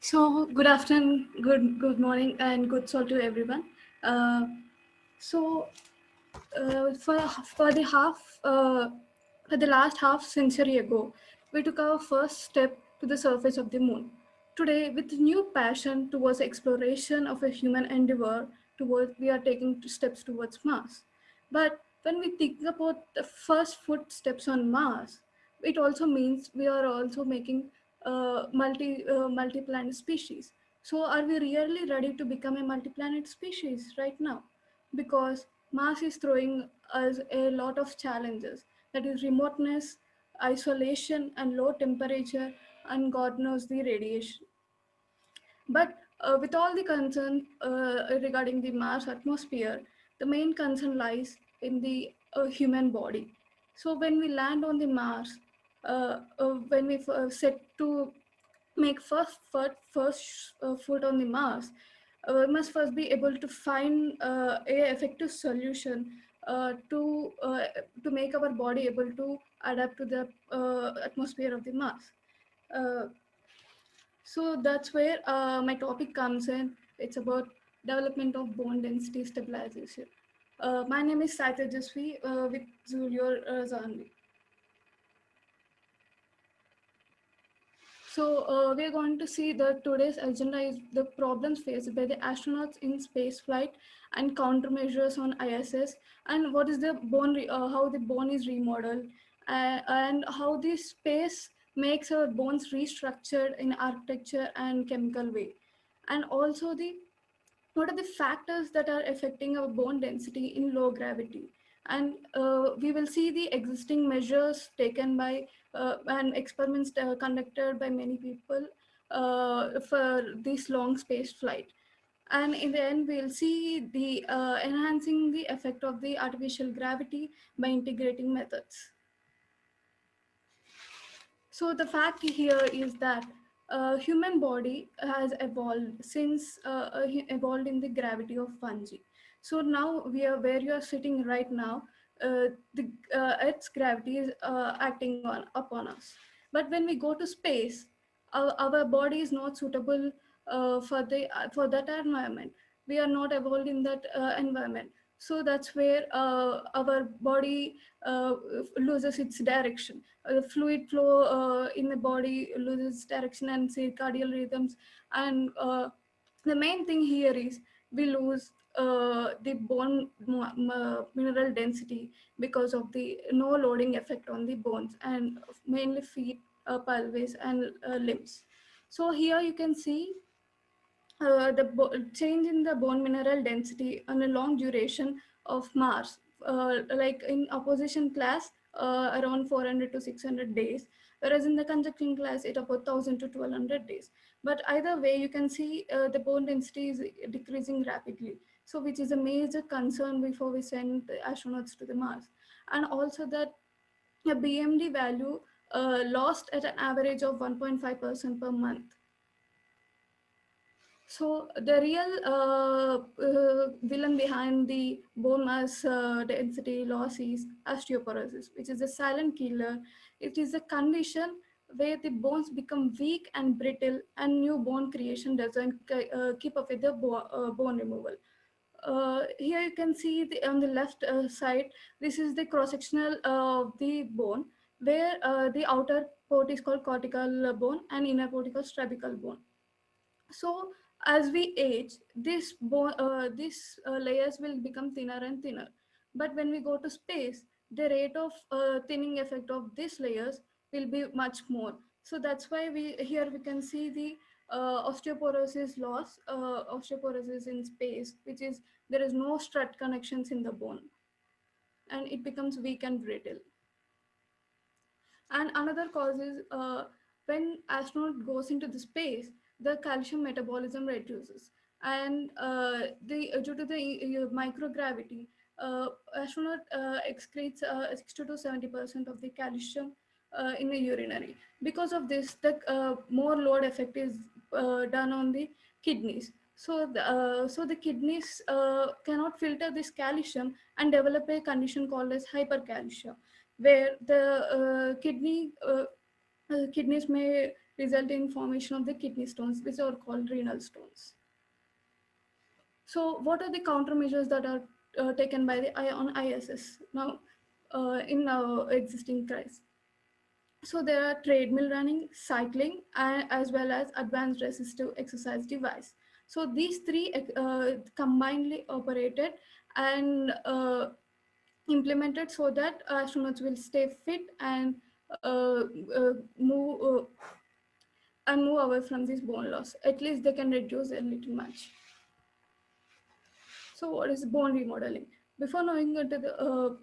So good afternoon, good morning, and good soul to everyone. Uh, so for the half for the last half century ago, we took our first step to the surface of the moon. Today, with new passion towards exploration of a human endeavor, towards we are taking steps towards Mars. But when we think about the first footsteps on Mars, it also means we are also making multi-planet species. So, are we really ready to become a multi-planet species right now? Because Mars is throwing us a lot of challenges. That is remoteness, isolation, and low temperature, and God knows the radiation. But with all the concern regarding the Mars atmosphere, the main concern lies in the human body. So when we land on the Mars, when we set to make first foot on the Mars, we must first be able to find a effective solution to make our body able to adapt to the atmosphere of the Mars. Uh, so that's where my topic comes in. It's about development of bone density stabilization. My name is Saita Jasvi with Zulio Zanvi. So we're going to see that today's agenda is the problems faced by the astronauts in space flight and countermeasures on ISS, and what is the how the bone is remodeled, and how the space makes our bones restructured in architecture and chemical way, and also the what are the factors that are affecting our bone density in low gravity. And we will see the existing measures taken by and experiments conducted by many people for this long space flight. And in the end, we'll see the enhancing the effect of the artificial gravity by integrating methods. So the fact here is that human body has evolved since evolved in the gravity of fungi. So now we are where you are sitting right now. The Earth's gravity is acting on upon us. But when we go to space, our body is not suitable for that environment. We are not evolved in that environment. So that's where our body loses its direction. Fluid flow in the body loses direction and circadian rhythms. And the main thing here is we lose the mineral density because of the no loading effect on the bones and mainly feet, pelvis, and limbs. So here you can see change in the bone mineral density on a long duration of Mars, like in opposition class, around 400 to 600 days, whereas in the conjunction class, it about 1000 to 1200 days. But either way, you can see the bone density is decreasing rapidly. So, which is a major concern before we send the astronauts to the Mars, and also that a BMD value lost at an average of 1.5% per month. So the real villain behind the bone mass density loss is osteoporosis, which is a silent killer. It is a condition where the bones become weak and brittle, and new bone creation doesn't keep up with the bone removal. Here you can see on the left side, this is the cross-sectional of the bone, where the outer port is called cortical bone and inner port is called strabical bone. So as we age, these layers will become thinner and thinner. But when we go to space, the rate of thinning effect of these layers will be much more. So that's why we can see the osteoporosis loss, osteoporosis in space, which is there is no strut connections in the bone, and it becomes weak and brittle. And another cause is when astronaut goes into the space, the calcium metabolism reduces, and due to the microgravity, astronaut excretes 60 to 70% of the calcium in the urinary. Because of this, the more load effect is done on the kidneys. So the kidneys cannot filter this calcium and develop a condition called as hypercalcia, where the kidneys may resulting in formation of the kidney stones, which are called renal stones. So, what are the countermeasures that are taken by the on ISS now in our existing crisis? So there are treadmill running, cycling, and as well as advanced resistive exercise device. So these three combinedly operated and implemented so that astronauts will stay fit and move and move away from this bone loss. At least they can reduce a little much. So, what is bone remodeling? Before knowing into the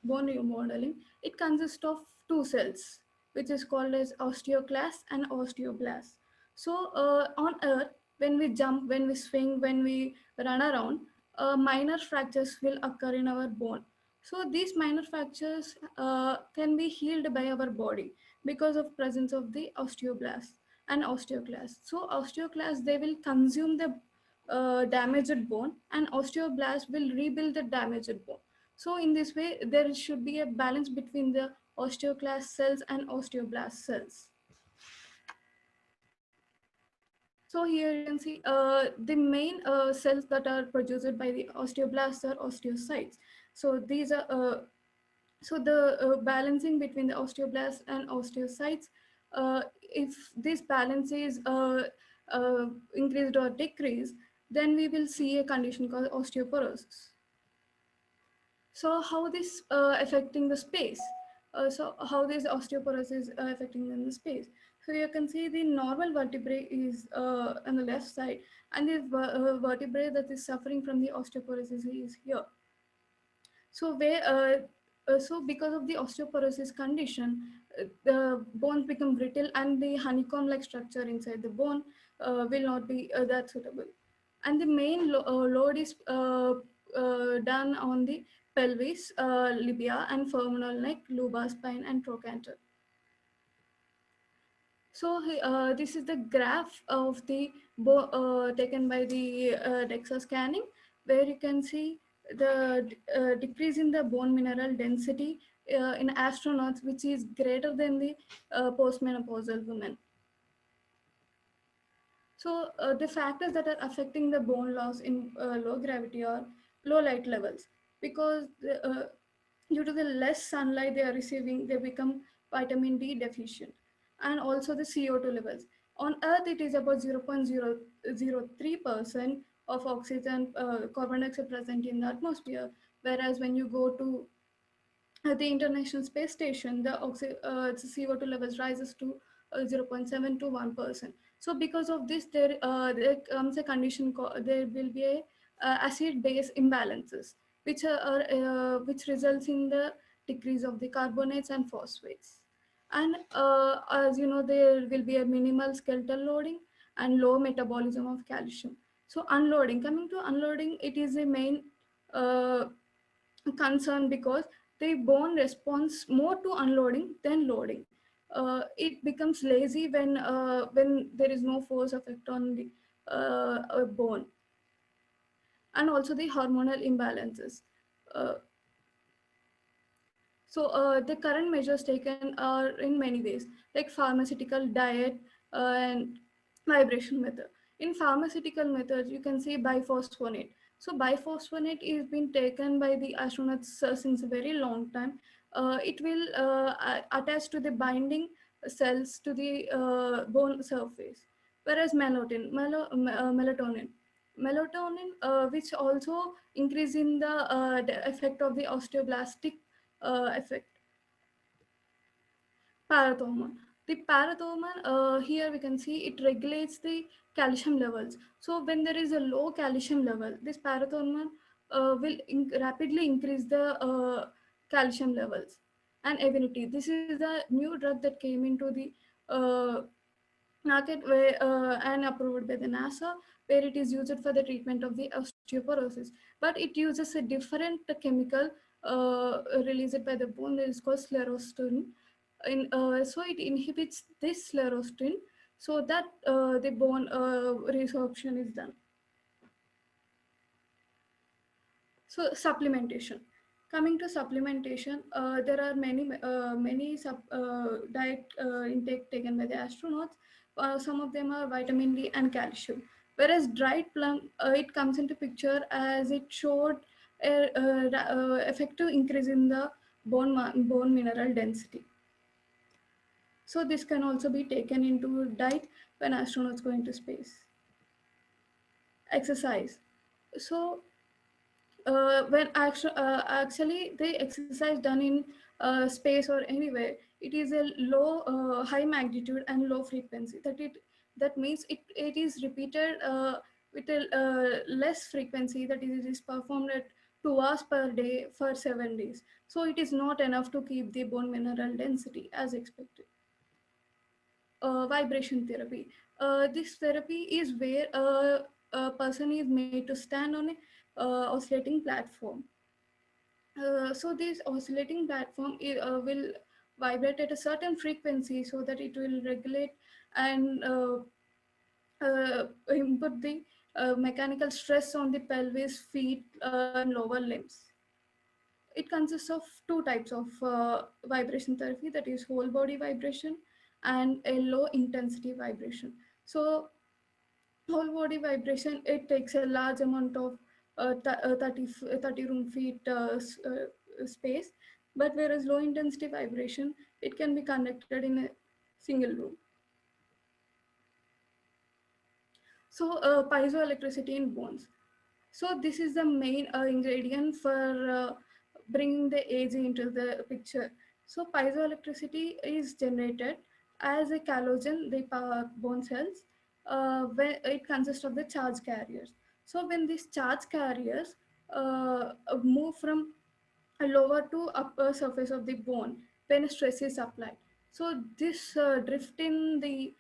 bone remodeling, it consists of two cells, which is called as osteoclast and osteoblast. So, on Earth, when we jump, when we swing, when we run around, minor fractures will occur in our bone. So, these minor fractures can be healed by our body because of presence of the osteoblast and osteoclast. So, osteoclast they will consume the damaged bone, and osteoblast will rebuild the damaged bone. So in this way, there should be a balance between the osteoclast cells and osteoblast cells. So here you can see the main cells that are produced by the osteoblasts are osteocytes. So these are so the balancing between the osteoblasts and osteocytes, if this balance is increased or decreased, then we will see a condition called osteoporosis. So how this affecting the space? So how this osteoporosis affecting in the space? So you can see the normal vertebrae is on the left side, and the vertebrae that is suffering from the osteoporosis is here. So so because of the osteoporosis condition, the bones become brittle and the honeycomb-like structure inside the bone will not be that suitable. And the main load is done on the pelvis, labia, and femoral neck, lumbar spine, and trochanter. So this is the graph of the taken by the DEXA scanning, where you can see the decrease in the bone mineral density in astronauts, which is greater than the postmenopausal women. So the factors that are affecting the bone loss in low gravity are low light levels, because due to the less sunlight they are receiving, they become vitamin D deficient, and also the CO2 levels. On Earth, it is about 0.003% of oxygen, carbon dioxide present in the atmosphere, whereas when you go to at the International Space Station, the CO2 levels rises to 0.7 to 1%. So because of this, there comes a condition, there will be a acid-base imbalances, which results in the decrease of the carbonates and phosphates. And as you know, there will be a minimal skeletal loading and low metabolism of calcium. So unloading, coming to unloading, it is a main uh, concern because the bone responds more to unloading than loading. It becomes lazy when there is no force effect on the bone, and also the hormonal imbalances. Uh, the current measures taken are in many ways, like pharmaceutical, diet, and vibration method. In pharmaceutical methods, you can see biphosphonate. So biphosphonate is been taken by the astronauts since a very long time. It will attach to the binding cells to the bone surface. Whereas melatonin, which also increase in the effect of the osteoblastic effect. Parathormone. The parathormone, here we can see it regulates the calcium levels. So when there is a low calcium level, this parathormone will rapidly increase the calcium levels. And Evenity, this is the new drug that came into the uh, market and approved by the NASA, where it is used for the treatment of the osteoporosis. But it uses a different chemical released by the bone that is called sclerostin. So it inhibits this sclerostin so that the bone resorption is done. So supplementation. Coming to supplementation, there are many diet intake taken by the astronauts. Some of them are vitamin D and calcium. Whereas dried plum, it comes into picture as it showed a effective increase in the bone mineral density. So this can also be taken into diet when astronauts go into space. Exercise. So actually the exercise done in space or anywhere, it is a high magnitude and low frequency. That means it is repeated with a less frequency. That is, it is performed at 2 hours per day for 7 days. So it is not enough to keep the bone mineral density as expected. Vibration therapy. This therapy is where a person is made to stand on a oscillating platform. So this oscillating platform will vibrate at a certain frequency so that it will regulate and input the mechanical stress on the pelvis, feet, and lower limbs. It consists of two types of vibration therapy, that is whole body vibration and a low intensity vibration. So whole body vibration, it takes a large amount of 30 room feet space, but whereas low intensity vibration, it can be conducted in a single room. So piezoelectricity in bones. So this is the main ingredient for bringing the AG into the picture. So piezoelectricity is generated as a collagen, the bone cells, where it consists of the charge carriers. So when these charge carriers move from a lower to upper surface of the bone when stress is applied. So this drift in the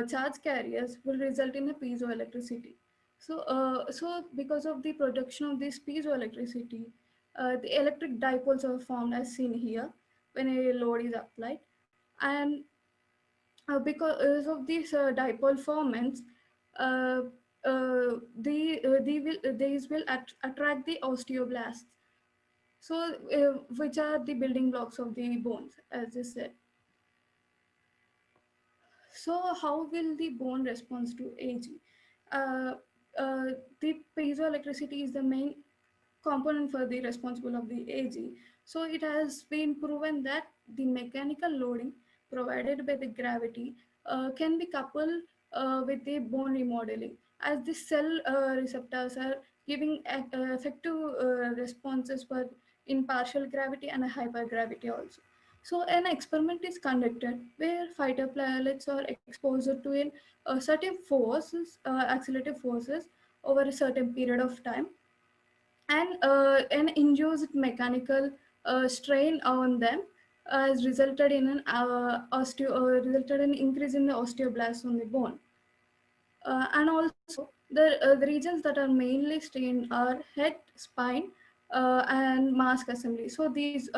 charge carriers will result in a piezoelectricity. So because of the production of this piezoelectricity, the electric dipoles are formed as seen here when a load is applied, and because of these dipole formants, uh, these will attract the osteoblasts, so which are the building blocks of the bones, as I said. So how will the bone respond to aging? Uh, the piezoelectricity is the main component for the responsible of the aging. So it has been proven that the mechanical loading provided by the gravity can be coupled with the bone remodeling, as the cell receptors are giving effective responses for in partial gravity and hypergravity also. So an experiment is conducted where fighter pilots are exposed to certain forces, accelerative forces over a certain period of time, and an induced mechanical strain on them has resulted in an resulted in increase in the osteoblasts on the bone. And also the regions that are mainly strained are head, spine, and mask assembly. So these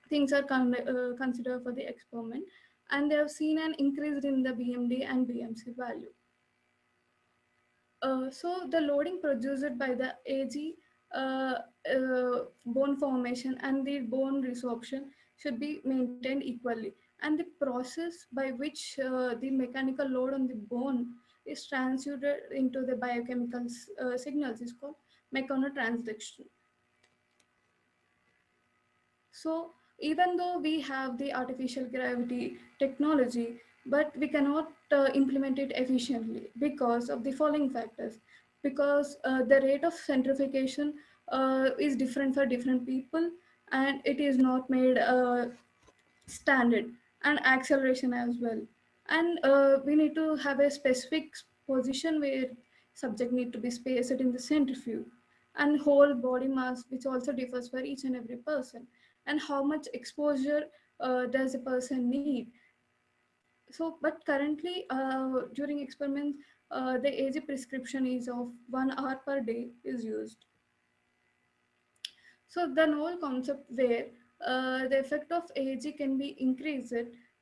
things are considered for the experiment, and they have seen an increase in the BMD and BMC value. So the loading produced by the AG bone formation and the bone resorption should be maintained equally. And the process by which the mechanical load on the bone is transduced into the biochemical signals is called mechanotransduction. So even though we have the artificial gravity technology, but we cannot implement it efficiently because of the following factors. Because the rate of centrifugation is different for different people, and it is not made standard, and acceleration as well. And we need to have a specific position where subject need to be spaced in the centrifuge, and whole body mass, which also differs for each and every person, and how much exposure does a person need. So but currently during experiments, the AG prescription is of 1 hour per day is used. So the whole concept where the effect of AG can be increased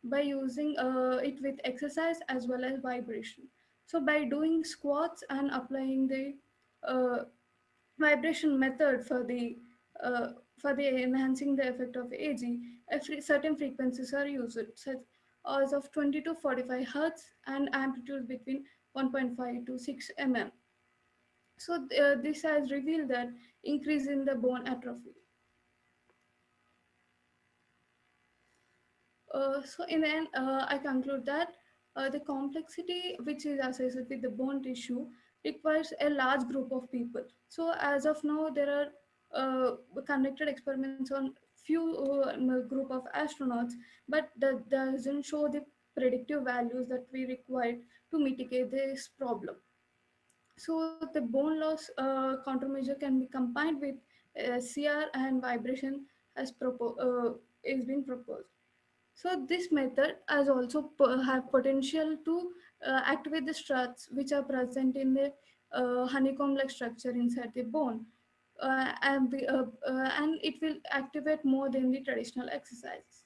by using it with exercise as well as vibration. So by doing squats and applying the uh, vibration method for the enhancing the effect of AG, certain frequencies are used. Such is of 20 to 45 hertz and amplitude between 1.5 to 6 mm. So this has revealed that increase in the bone atrophy. So in the end, I conclude that the complexity which is associated with the bone tissue requires a large group of people. So as of now, there are conducted experiments on few group of astronauts, but that doesn't show the predictive values that we require to mitigate this problem. So the bone loss countermeasure can be combined with CR and vibration as is being proposed. So this method has also have potential to activate the struts which are present in the honeycomb-like structure inside the bone, and it will activate more than the traditional exercises.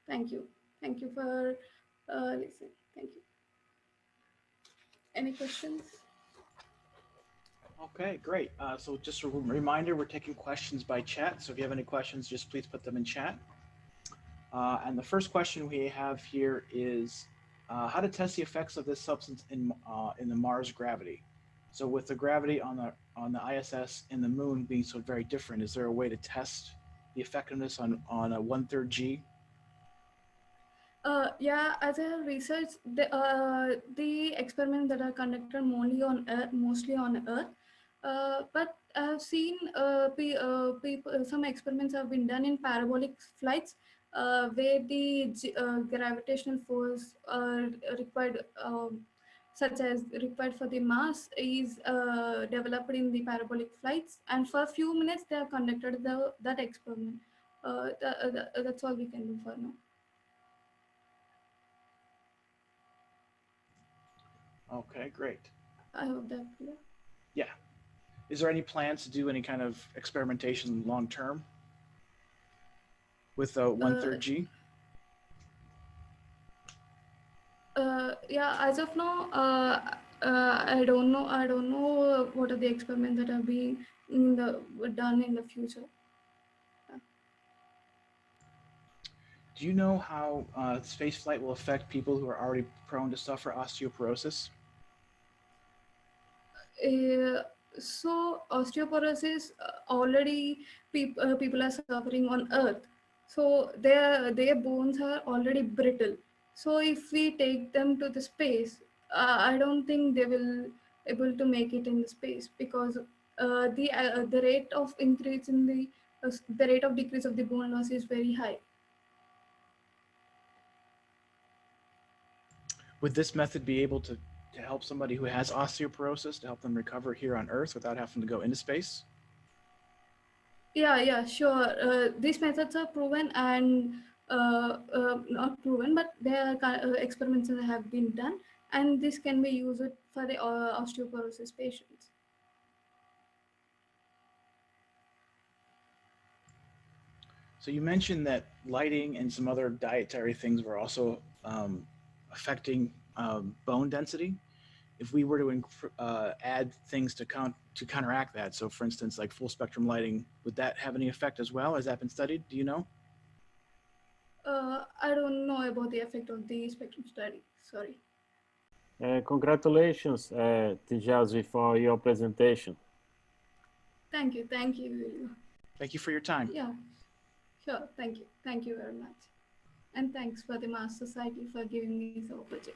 Thank you. Thank you for listening. Thank you. Any questions? Okay, great. So just a reminder, we're taking questions by chat. So if you have any questions, just please put them in chat. And the first question we have here is how to test the effects of this substance in the Mars gravity. So with the gravity on the ISS and the moon being so very different, is there a way to test the effectiveness on a 1/3 G? Yeah, as I have researched, the experiments that are conducted mostly on Earth, but I've seen some experiments have been done in parabolic flights, where the gravitational force required, such as required for the Mars, is developed in the parabolic flights, and for a few minutes they have conducted that experiment. That's all we can do for now. Okay, great. I hope that clear. Yeah. Is there any plans to do any kind of experimentation long term with a 1/3 G? Yeah, as of now, I don't know. I don't know what are the experiments that are being done in the future. Do you know how space flight will affect people who are already prone to suffer osteoporosis? Uh, so osteoporosis already people are suffering on Earth. So their bones are already brittle. So if we take them to the space, I don't think they will able to make it in the space, because the rate of increase in the rate of decrease of the bone loss is very high. Would this method be able to help somebody who has osteoporosis to help them recover here on Earth without having to go into space? Yeah, sure. These methods are proven and not proven, but there are experiments that have been done, and this can be used for the osteoporosis patients. So you mentioned that lighting and some other dietary things were also affecting bone density. If we were to add things to counteract that, so for instance, like full spectrum lighting, would that have any effect as well? Has that been studied? Do you know? I don't know about the effect of the spectrum study. Sorry. Congratulations, Tijazvi, for your presentation. Thank you. Thank you. Thank you for your time. Yeah, sure. Thank you. Thank you very much. And thanks for the Mars Society for giving me this opportunity.